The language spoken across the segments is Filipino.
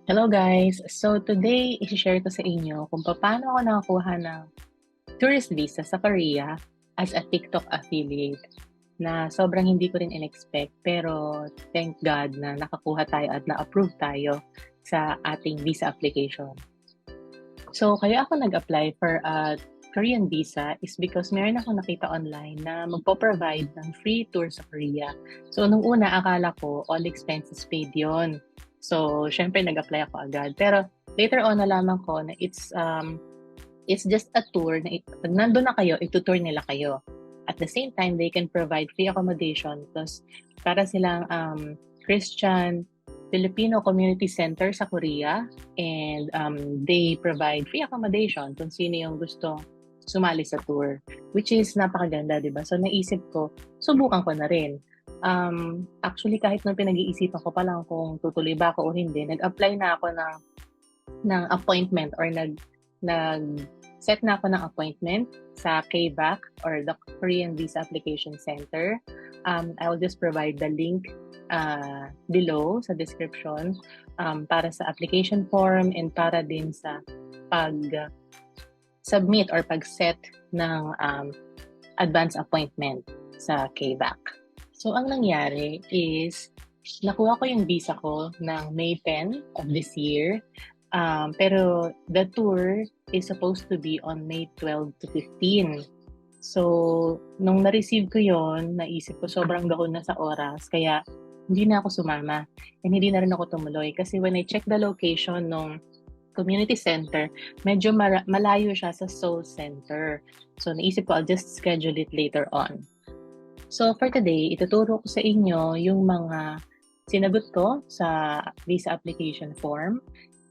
Hello guys! So today, i-share ko sa inyo kung paano ako nakakuha ng tourist visa sa Korea as a TikTok affiliate na sobrang hindi ko rin in-expect pero thank God na nakakuha tayo at na-approve tayo sa ating visa application. So kaya ako nag-apply for a Korean visa is because meron akong nakita online na magpo-provide ng free tour sa Korea. So nung una akala ko all expenses paid yon. So syempre nag-apply ako agad. Pero later on nalaman ko na it's just a tour na pag nandun na kayo, itutour nila kayo. At the same time, they can provide free accommodation because para silang Christian Filipino Community Center sa Korea and they provide free accommodation kung sino yung gustong sumali sa tour, which is napakaganda, di ba? So naisip ko, subukan ko na rin. Actually, kahit nung pinag-iisipan ko pa lang kung tutuloy ba ako o hindi, nag-apply na ako ng appointment or nag-set na ako ng appointment sa KBAC or the Korean Visa Application Center. I will just provide the link below sa description para sa application form and para din sa pag-submit or pag-set ng advance appointment sa KBAC. So, ang nangyari is, nakuha ko yung visa ko ng May 10 of this year. Pero the tour is supposed to be on May 12 to 15. So, nung na-receive ko yon, naisip ko sobrang gahon na sa oras. Kaya, hindi na ako sumama. And hindi na rin ako tumuloy. Kasi when I check the location ng community center, medyo malayo siya sa Seoul Center. So, naisip ko, I'll just schedule it later on. So, for today, ituturo ko sa inyo yung mga sinagot ko sa visa application form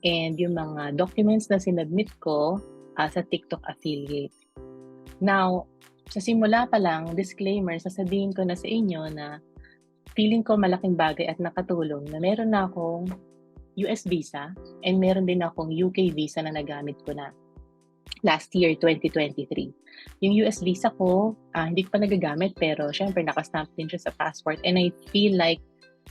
and yung mga documents na sinubmit ko sa TikTok affiliate. Now, sa simula pa lang, disclaimer, sasabihin ko na sa inyo na feeling ko malaking bagay at nakatulong na meron na akong US visa and meron din akong UK visa na nagamit ko na last year, 2023. Yung US visa ko, hindi ko pa nagagamit pero syempre nakastamp din siya sa passport and I feel like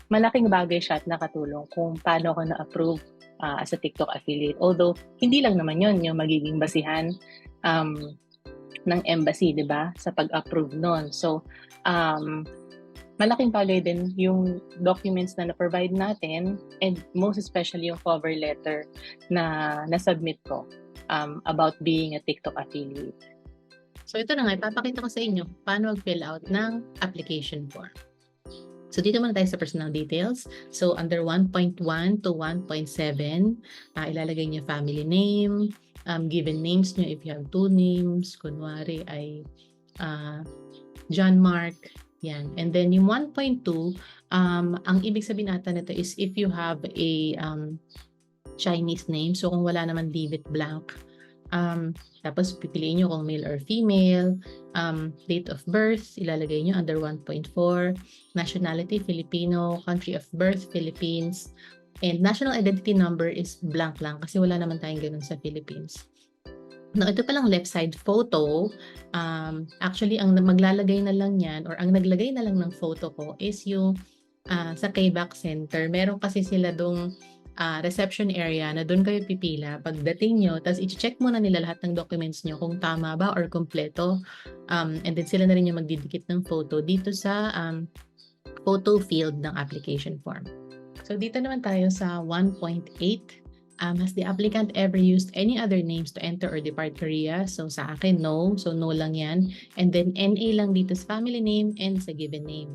malaking bagay siya at nakatulong kung paano ako na-approve as a TikTok affiliate. Although, hindi lang naman yon yung magiging basihan ng embassy, di ba? Sa pag-approve nun. So, malaking bagay din yung documents na na-provide natin and most especially yung cover letter na na-submit ko about being a TikTok affiliate. So ito na nga, ipapakita ko sa inyo paano mag-fill out ng application form. So dito muna tayo sa personal details. So under 1.1 to 1.7, ilalagay niyo family name, given names niyo if you have two names, kunwari ay John Mark, yan. And then yung 1.2, ang ibig sabihin ata nito is if you have a Chinese name, so kung wala naman, leave it blank. Tapos pipiliin nyo kung male or female, date of birth, ilalagay nyo under 1.4, nationality, Filipino, country of birth, Philippines, and national identity number is blank lang kasi wala naman tayong ganun sa Philippines. Now, ito palang left side photo, actually ang maglalagay na lang yan or ang naglagay na lang ng photo ko is yung sa KBAC Center. Meron kasi sila dong reception area na doon kayo pipila pagdating nyo, tapos i-check muna nila lahat ng documents nyo kung tama ba or kompleto, and then sila na rin yung magdidikit ng photo dito sa photo field ng application form. So dito naman tayo sa 1.8. Has the applicant ever used any other names to enter or depart Korea? So sa akin, no. So no lang yan. And then NA lang dito sa family name and sa given name.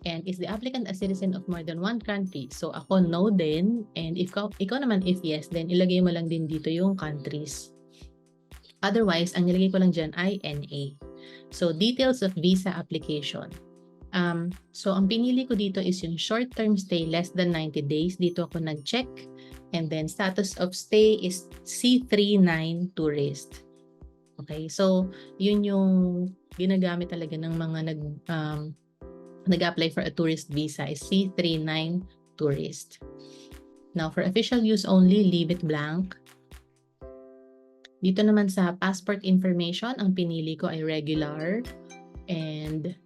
And is the applicant a citizen of more than one country? So ako, no din. And ikaw naman, if yes, then ilagay mo lang din dito yung countries. Otherwise, ang nilagay ko lang dyan ay NA. So details of visa application. So ang pinili ko dito is yung short-term stay less than 90 days. Dito ako nag-check. And then status of stay is C39 tourist. Okay, so yun yung ginagamit talaga ng mga nag-apply for a tourist visa is C39 tourist. Now, for official use only, leave it blank. Dito naman sa passport information, ang pinili ko ay regular. And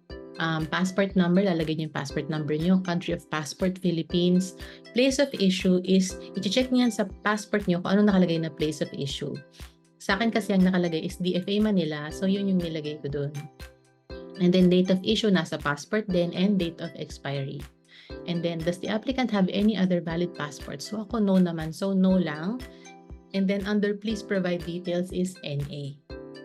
Passport number, lalagay niyo yung passport number niyo. Country of passport, Philippines. Place of issue is, i-check niyan sa passport niyo kung ano nakalagay na place of issue. Sa akin kasi ang nakalagay is DFA Manila, so yun yung nilagay ko doon. And then date of issue, nasa passport din, and date of expiry. And then, does the applicant have any other valid passport? So ako no naman, so no lang. And then under please provide details is NA.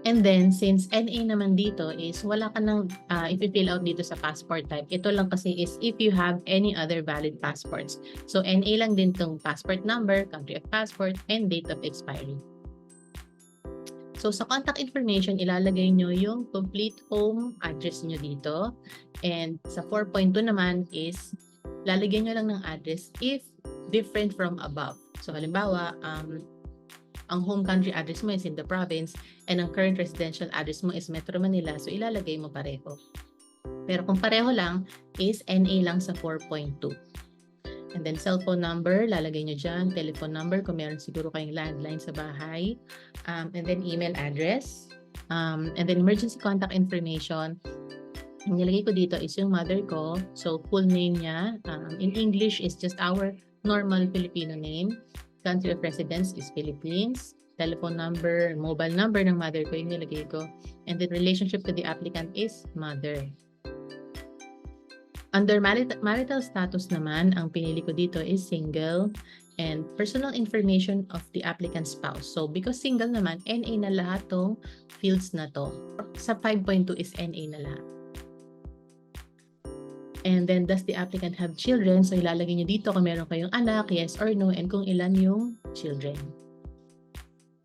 And then, since NA naman dito is wala ka nang i-fill out dito sa passport type. Ito lang kasi is if you have any other valid passports. So, NA lang din tong passport number, country of passport, and date of expiry. So, sa contact information, ilalagay nyo yung complete home address nyo dito. And sa 4.2 naman is lalagyan nyo lang ng address if different from above. So, halimbawa, ang home country address mo is in the province and ang current residential address mo is Metro Manila, so ilalagay mo pareho. Pero kung pareho lang, is NA lang sa 4.2. And then cellphone number, lalagay nyo dyan. Telephone number, kung meron siguro kayong landline sa bahay. And then email address. And then emergency contact information. Ang nilagay ko dito is yung mother ko. So full name niya. In English is just our normal Filipino name. Country of residence is Philippines. Telephone number, mobile number ng mother ko yung nilagay ko. And then relationship to the applicant is mother. Under marital status naman, ang pinili ko dito is single and personal information of the applicant's spouse. So because single naman, NA na lahat tong fields na to. Sa 5.2 is NA na lahat. And then, does the applicant have children? So, ilalagay nyo dito kung meron kayong anak, yes or no, and kung ilan yung children.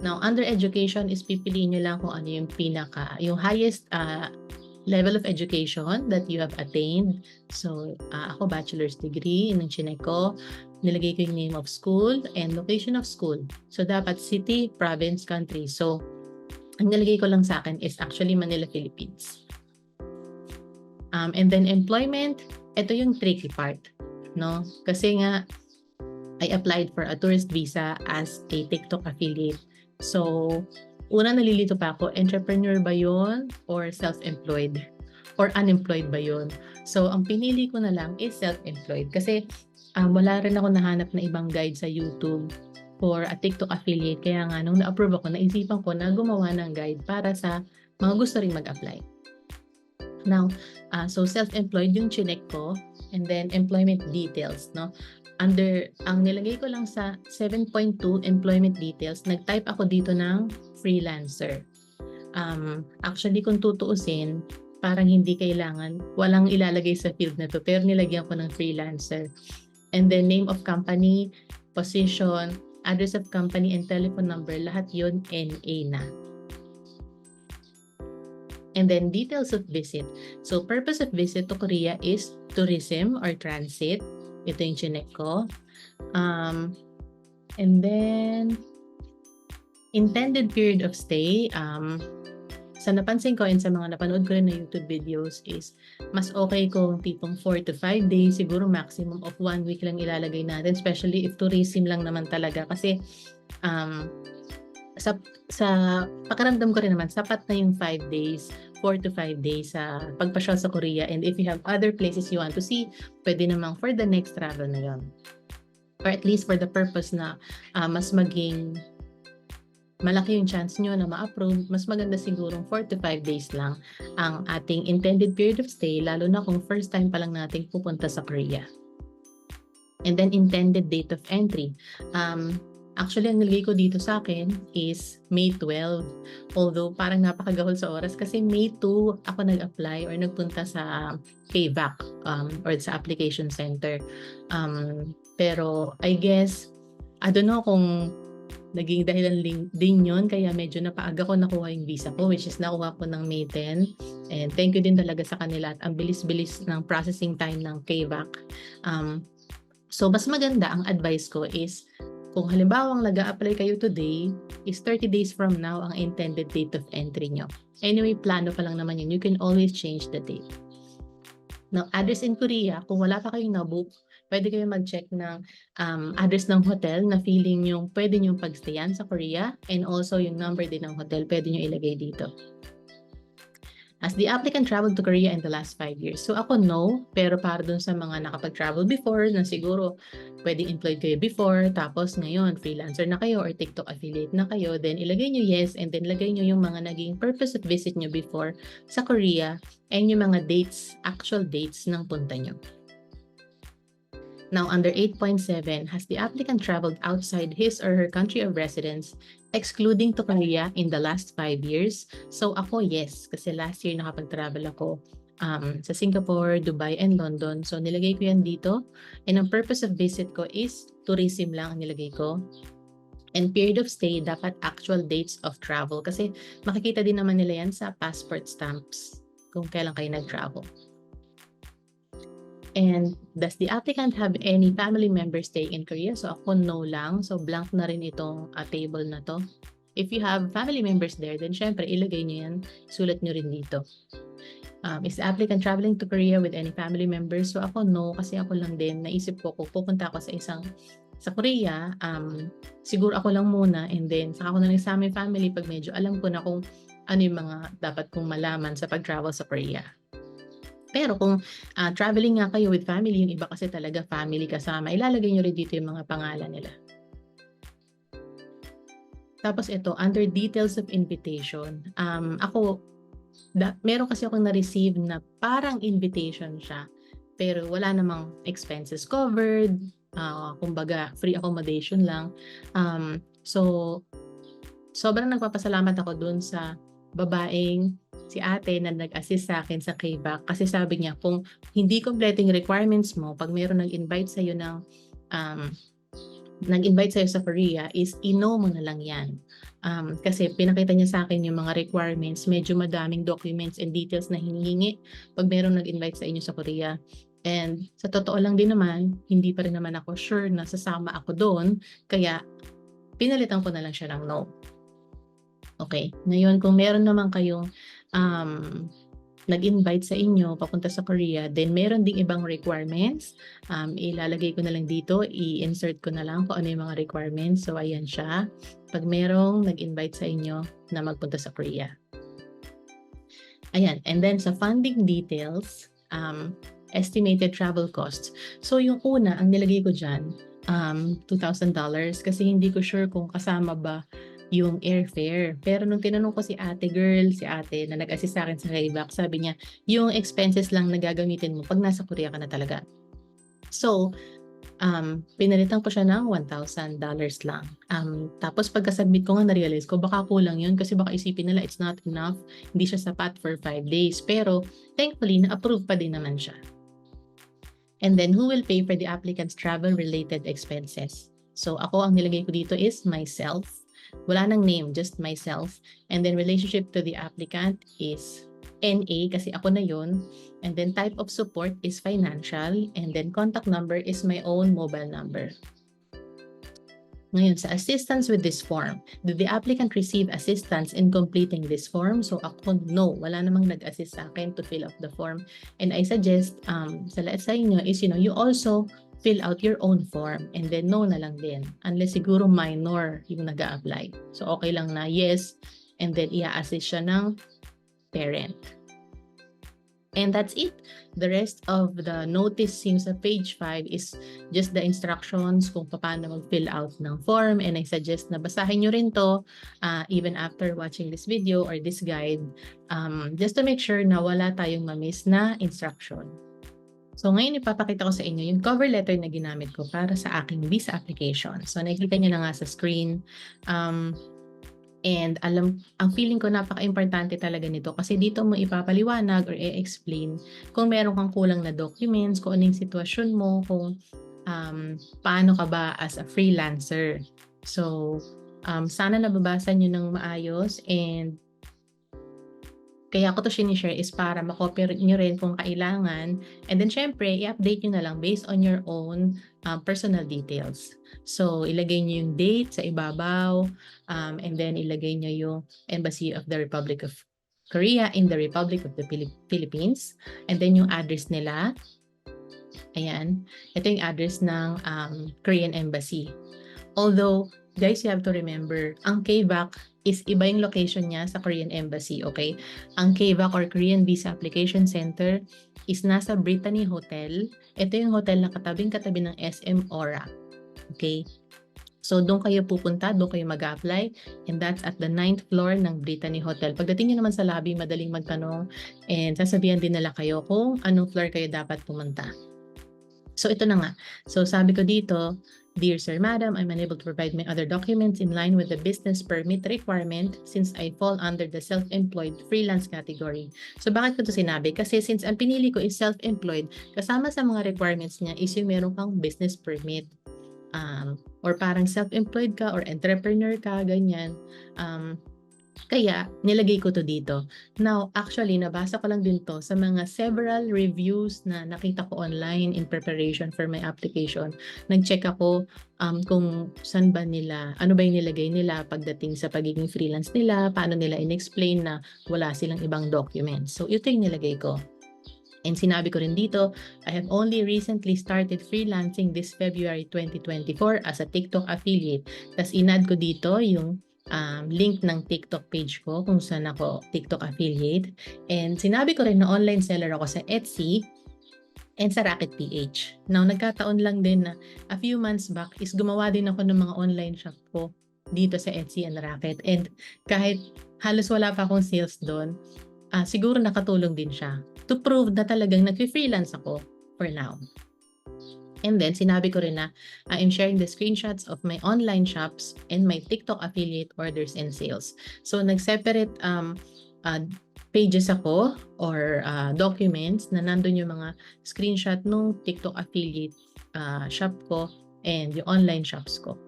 Now, under education is pipiliin nyo lang kung ano yung highest level of education that you have attained. So, ako bachelor's degree, yung chinek ko, nilagay ko yung name of school and location of school. So, dapat city, province, country. So, ang nilagay ko lang sa akin is actually Manila, Philippines. And then employment, ito yung tricky part, no? Kasi nga, I applied for a tourist visa as a TikTok affiliate. So, una nalilito pa ako, entrepreneur ba yun or self-employed? Or unemployed ba yun? So, ang pinili ko na lang is self-employed. Kasi wala rin ako nahanap na ibang guide sa YouTube for a TikTok affiliate. Kaya nga, nung na-approve ako, naisipan ko na gumawa ng guide para sa mga gusto rin mag-apply. Now, so self-employed yung chinek ko and then employment details, no? Under, ang nilagay ko lang sa 7.2 employment details, nag-type ako dito ng freelancer. Actually, kung tutuusin, parang hindi kailangan, walang ilalagay sa field na to, pero nilagyan ko ng freelancer. And then name of company, position, address of company, and telephone number, lahat yun NA na. And then details of visit. So purpose of visit to Korea is tourism or transit. Ito yung chinek ko. And then intended period of stay. Sa napansin ko and sa mga napanood ko rin na YouTube videos is mas okay kung tipong 4 to 5 days, siguro maximum of 1 week lang ilalagay natin, especially if tourism lang naman talaga. Kasi sa pakiramdam ko rin naman, sapat na yung 5 days, 4 to 5 days sa pagpasyal sa Korea. And if you have other places you want to see, pwede namang for the next travel na yon. Or at least for the purpose na mas maging malaki yung chance nyo na ma-approve, mas maganda sigurong 4 to 5 days lang ang ating intended period of stay, lalo na kung first time pa lang nating pupunta sa Korea. And then intended date of entry. Actually, ang nilagay ko dito sa akin is May 12. Although, parang napakagahol sa oras kasi May 2 ako nag-apply or nagpunta sa KVAC or sa application center. Pero, I guess, I don't know kung naging dahilan din yun, kaya medyo napaaga ko nakuha yung visa ko, which is nakuha ko ng May 10. And thank you din talaga sa kanila at ang bilis-bilis ng processing time ng KVAC. So, mas maganda, ang advice ko is, kung halimbawa nag-a-apply kayo today, is 30 days from now ang intended date of entry nyo. Anyway, plano pa lang naman yun. You can always change the date. Now, address in Korea, kung wala pa kayong na-book, pwede kayo mag-check ng address ng hotel na feeling nyo pwede nyo pagstayan sa Korea, and also yung number din ng hotel, pwede nyo ilagay dito. Has the applicant traveled to Korea in the last 5 years? So ako no, pero para dun sa mga nakapag-travel before na siguro pwedeng employed kayo before, tapos ngayon freelancer na kayo or TikTok affiliate na kayo, then ilagay nyo yes and then lagay nyo yung mga naging purpose of visit nyo before sa Korea and yung mga dates, actual dates ng punta nyo. Now, under 8.7, has the applicant traveled outside his or her country of residence, excluding to Korea, in the last 5 years? So ako, yes. Kasi last year nakapag-travel ako sa Singapore, Dubai, and London. So nilagay ko yan dito. And ang purpose of visit ko is tourism lang ang nilagay ko. And period of stay, dapat actual dates of travel. Kasi makikita din naman nila yan sa passport stamps kung kailan kayo nag-travel. And does the applicant have any family members staying in Korea? So ako no lang. So blank na rin itong table na to. If you have family members there, then syempre ilagay nyo yan. Sulat nyo rin dito. Is the applicant traveling to Korea with any family members? So ako no, kasi ako lang din. Naisip ko kung pupunta ako sa Korea, siguro ako lang muna and then saka ako na lang sa aming family pag medyo alam ko na kung ano yung mga dapat kong malaman sa pag-travel sa Korea. Pero kung traveling nga kayo with family, yung iba kasi talaga family kasama, ilalagay nyo rin dito yung mga pangalan nila. Tapos ito, under details of invitation, meron kasi akong na-receive na parang invitation siya, pero wala namang expenses covered, kumbaga free accommodation lang. So, sobrang nagpapasalamat ako dun sa babaeng si ate na nag-assist sa akin sa KBAC kasi sabi niya kung hindi kompleto yung requirements mo, pag mayroon nag-invite sa'yo nag-invite sa'yo sa Korea is i-no mo na lang yan. Kasi pinakita niya sa akin yung mga requirements, medyo madaming documents and details na hinihingi pag mayroong nag-invite sa inyo sa Korea. And sa totoo lang din naman, hindi pa rin naman ako sure na sasama ako doon, kaya pinalitan ko na lang siya ng no. Okay, ngayon kung meron naman kayong nag-invite sa inyo papunta sa Korea, then meron ding ibang requirements. Ilalagay ko na lang dito, i-insert ko na lang kung ano yung mga requirements. So ayan siya, pag merong nag-invite sa inyo na magpunta sa Korea. Ayan, and then sa funding details, estimated travel costs. So yung una, ang nilagay ko dyan, $2,000 kasi hindi ko sure kung kasama ba yung airfare. Pero nung tinanong ko si ate na nag-assist sa akin sa KBAC, sabi niya, yung expenses lang na gagamitin mo pag nasa Korea ka na talaga. So, pinalitan ko siya ng $1,000 lang. Tapos pagka-submit ko nga, na-realize ko, baka kulang yun kasi baka isipin nila it's not enough, hindi siya sapat for 5 days. Pero, thankfully, na-approve pa din naman siya. And then, who will pay for the applicant's travel-related expenses? So, ako ang nilagay ko dito is myself. Wala nang name, just myself. And then relationship to the applicant is NA kasi ako na yun. And then type of support is financial. And then contact number is my own mobile number. Ngayon, sa assistance with this form, did the applicant receive assistance in completing this form? So ako, no. Wala namang nag-assist sa akin to fill out the form. And I suggest sa inyo is, you also fill out your own form and then no na lang din. Unless siguro minor yung nag-a-apply. So okay lang na yes and then i-assist siya ng parent. And that's it. The rest of the notice seems sa page 5 is just the instructions kung paano mag-fill out ng form, and I suggest na basahin nyo rin to even after watching this video or this guide just to make sure na wala tayong ma-miss na instruction. So ngayon ipapakita ko sa inyo yung cover letter na ginamit ko para sa aking visa application. So nakikita nyo na nga sa screen. And ang feeling ko napaka-importante talaga nito kasi dito mo ipapaliwanag or i-explain kung meron kang kulang na documents, kung anong sitwasyon mo, kung paano ka ba as a freelancer. So sana nababasa nyo ng maayos, and kaya ko to sinishare is para makopy nyo rin kung kailangan. And then syempre, i-update nyo na lang based on your own personal details. So, ilagay nyo yung date sa ibabaw, and then ilagay nyo yung Embassy of the Republic of Korea in the Republic of the Philippines. And then yung address nila. Ayan. Ito yung address ng Korean Embassy. Although, guys, you have to remember, ang KVAC is iba yung location niya sa Korean Embassy, okay? Ang KVAC or Korean Visa Application Center is nasa Brittany Hotel. Ito yung hotel na katabing-katabi ng SM Aura. Okay? So, doon kayo pupunta, doon kayo mag-apply, and that's at the 9th floor ng Brittany Hotel. Pagdating nyo naman sa lobby, madaling magtanong, and sasabihan din nila kayo kung anong floor kayo dapat pumunta. So, ito na nga. So, sabi ko dito, Dear Sir, Madam, I'm unable to provide my other documents in line with the business permit requirement since I fall under the self-employed freelance category. So, bakit ko ito sinabi? Kasi since ang pinili ko is self-employed, kasama sa mga requirements niya is yung meron kang business permit. Or parang self-employed ka or entrepreneur ka, ganyan. Kaya, nilagay ko to dito. Now, actually, nabasa ko lang din to sa mga several reviews na nakita ko online in preparation for my application. Nag-check ako kung saan ba nila, ano ba yung nilagay nila pagdating sa pagiging freelance nila, paano nila in-explain na wala silang ibang documents. So, ito yung nilagay ko. And sinabi ko rin dito, I have only recently started freelancing this February 2024 as a TikTok affiliate. Tapos inad ko dito yung link ng TikTok page ko kung saan ako TikTok affiliate. And sinabi ko rin na online seller ako sa Etsy and sa Racket PH. Now, nagkataon lang din na a few months back is gumawa din ako ng mga online shop ko dito sa Etsy and Racket. And kahit halos wala pa akong sales doon, siguro nakatulong din siya to prove na talagang nag-freelance ako for now. And then, sinabi ko rin na I'm sharing the screenshots of my online shops and my TikTok affiliate orders and sales. So, nag-separate pages ako or documents na nandun yung mga screenshot ng TikTok affiliate shop ko and yung online shops ko.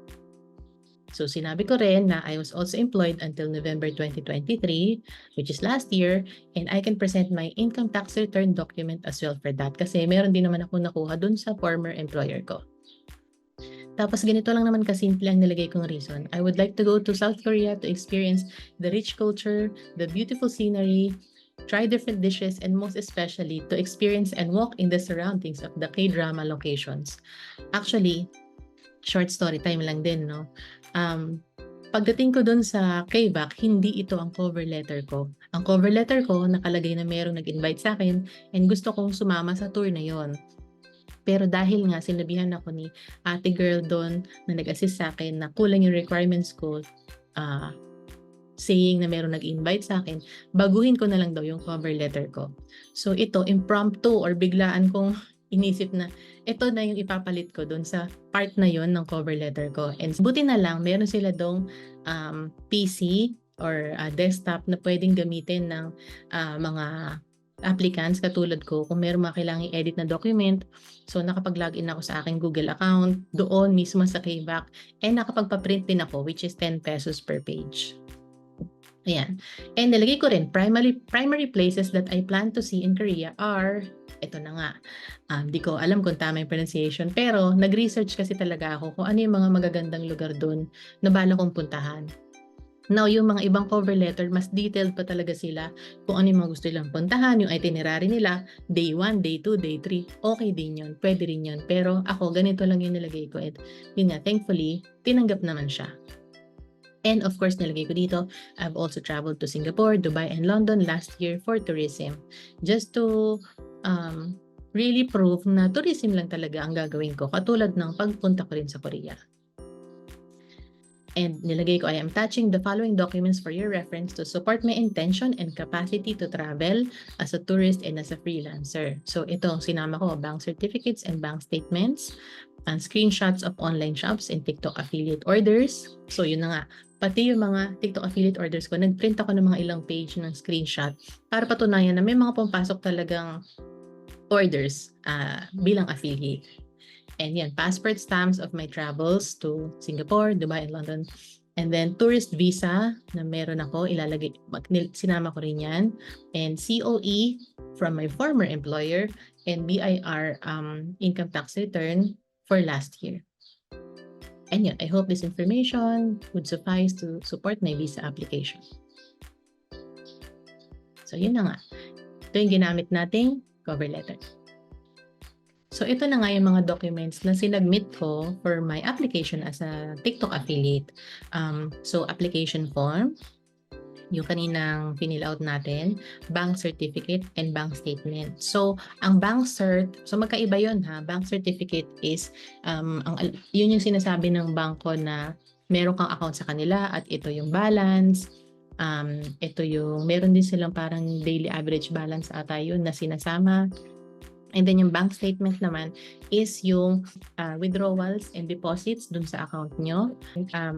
So, sinabi ko rin na I was also employed until November 2023, which is last year, and I can present my income tax return document as well for that kasi meron din naman ako nakuha dun sa former employer ko. Tapos ganito lang naman kasimple ang nilagay kong reason. I would like to go to South Korea to experience the rich culture, the beautiful scenery, try different dishes, and most especially to experience and walk in the surroundings of the K-drama locations. Actually, short story time lang din, no? Pagdating ko dun sa KVAC, hindi ito ang cover letter ko. Ang cover letter ko, nakalagay na merong nag-invite sa akin and gusto kong sumama sa tour na yon. Pero dahil nga sinabihan ako ni ate girl doon na nag-assist sa akin na kulang yung requirements ko, saying na merong nag-invite sa akin, baguhin ko na lang daw yung cover letter ko. So ito, impromptu or biglaan kong inisip na ito na yung ipapalit ko doon sa part na yon ng cover letter ko. And buti na lang, meron sila dong PC or desktop na pwedeng gamitin ng mga applicants katulad ko kung meron mga kailangang i-edit na document. So nakapag-login ako sa aking Google account doon mismo sa KVAC and nakapagpa-print din ako which is 10 pesos per page. Ayan. And nilagay ko rin, primary places that I plan to see in Korea are, ito na nga, di ko alam kung tama yung pronunciation, pero nag-research kasi talaga ako kung ano yung mga magagandang lugar doon na bala kong puntahan. Now, yung mga ibang cover letter, mas detailed pa talaga sila kung ano yung mga gusto nilang puntahan, yung itinerary nila, day 1, day 2, day 3, okay din yun, pwede rin yun. Pero ako, ganito lang yung nilagay ko. At yun nga, thankfully, tinanggap naman siya. And of course, nilagay ko dito, I've also traveled to Singapore, Dubai, and London last year for tourism. Just to really prove na tourism lang talaga ang gagawin ko, katulad ng pagpunta ko rin sa Korea. And nilagay ko, I am attaching the following documents for your reference to support my intention and capacity to travel as a tourist and as a freelancer. So ito, sinama ko, bank certificates and bank statements, and screenshots of online shops and TikTok affiliate orders. So yun na nga, pati yung mga TikTok affiliate orders ko, nag-print ako ng mga ilang page ng screenshot para patunayan na may mga pumpasok talagang orders bilang affiliate. And yan, passport stamps of my travels to Singapore, Dubai, and London. And then tourist visa na meron ako, ilalagay, sinama ko rin yan. And COE from my former employer and BIR income tax return for last year. And yun, I hope this information would suffice to support my visa application. So yun na nga. Ito yung ginamit nating cover letter. So ito na nga yung mga documents na sinubmit ko for my application as a TikTok affiliate. So application form, yung kaninang fill out natin, bank certificate, and bank statement. So, ang bank cert, so magkaiba yun ha. Bank certificate is, yun yung sinasabi ng bangko na meron kang account sa kanila at ito yung balance. Ito yung, meron din silang parang daily average balance ata yun na sinasama. And then yung bank statement naman is yung withdrawals and deposits dun sa account nyo.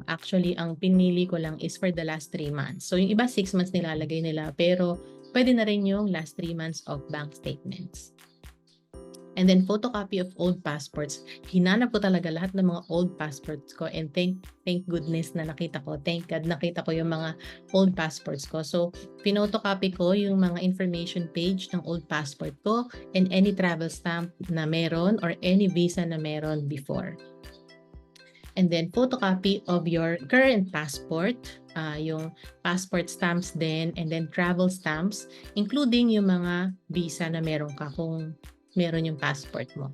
Actually, ang pinili ko lang is for the last 3 months. So yung iba 6 months nilalagay nila, pero pwede na rin yung last 3 months of bank statements. And then photocopy of old passports. Hinanap ko talaga lahat ng mga old passports ko, and thank goodness na nakita ko. Thank God nakita ko yung mga old passports ko. So pinotocopy ko yung mga information page ng old passport ko and any travel stamp na meron or any visa na meron before. And then photocopy of your current passport, yung passport stamps din, and then travel stamps, including yung mga visa na meron ka kung meron yung passport mo.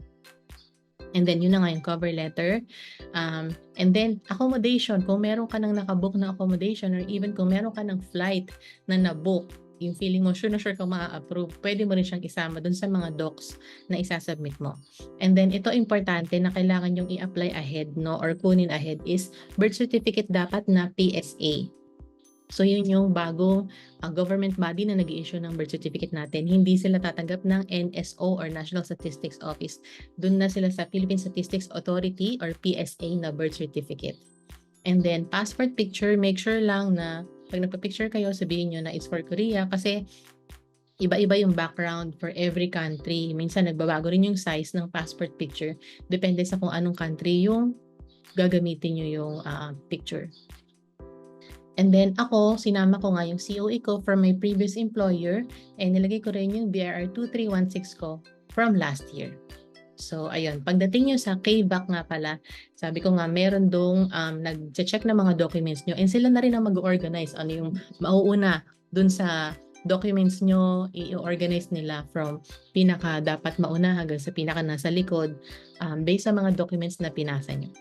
And then yun na nga yung cover letter. And then accommodation, kung meron ka nang nakabook na accommodation or even kung meron ka ng flight na nabook, yung feeling mo sure na sure kang maa-approve, pwede mo rin siyang isama dun sa mga docs na isasubmit mo. And then ito importante na kailangan yung i-apply ahead, no, or kunin ahead is birth certificate dapat na PSA. So yun yung bagong government body na nag-i-issue ng birth certificate natin. Hindi sila tatanggap ng NSO or National Statistics Office. Doon na sila sa Philippine Statistics Authority or PSA na birth certificate. And then passport picture, make sure lang na pag nagpa-picture kayo, sabihin nyo na it's for Korea kasi iba-iba yung background for every country. Minsan nagbabago rin yung size ng passport picture. Depende sa kung anong country yung gagamitin nyo yung picture. And then ako, sinama ko nga yung COE ko from my previous employer and nilagay ko rin yung BRR 2316 ko from last year. So, ayun. Pagdating nyo sa KBAC nga pala, sabi ko nga, meron dong nag-check na mga documents nyo and sila na rin ang mag-organize. Ano yung mauuna dun sa documents nyo, i-organize nila from pinaka dapat mauna hanggang sa pinaka nasa likod based sa mga documents na pinasa nyo.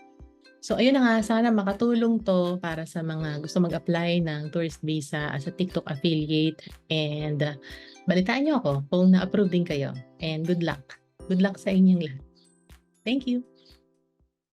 So, ayun na nga, sana makatulong to para sa mga gusto mag-apply ng tourist visa as a TikTok affiliate. And balitaan nyo ako kung na-approve din kayo. And good luck. Good luck sa inyong lahat. Thank you.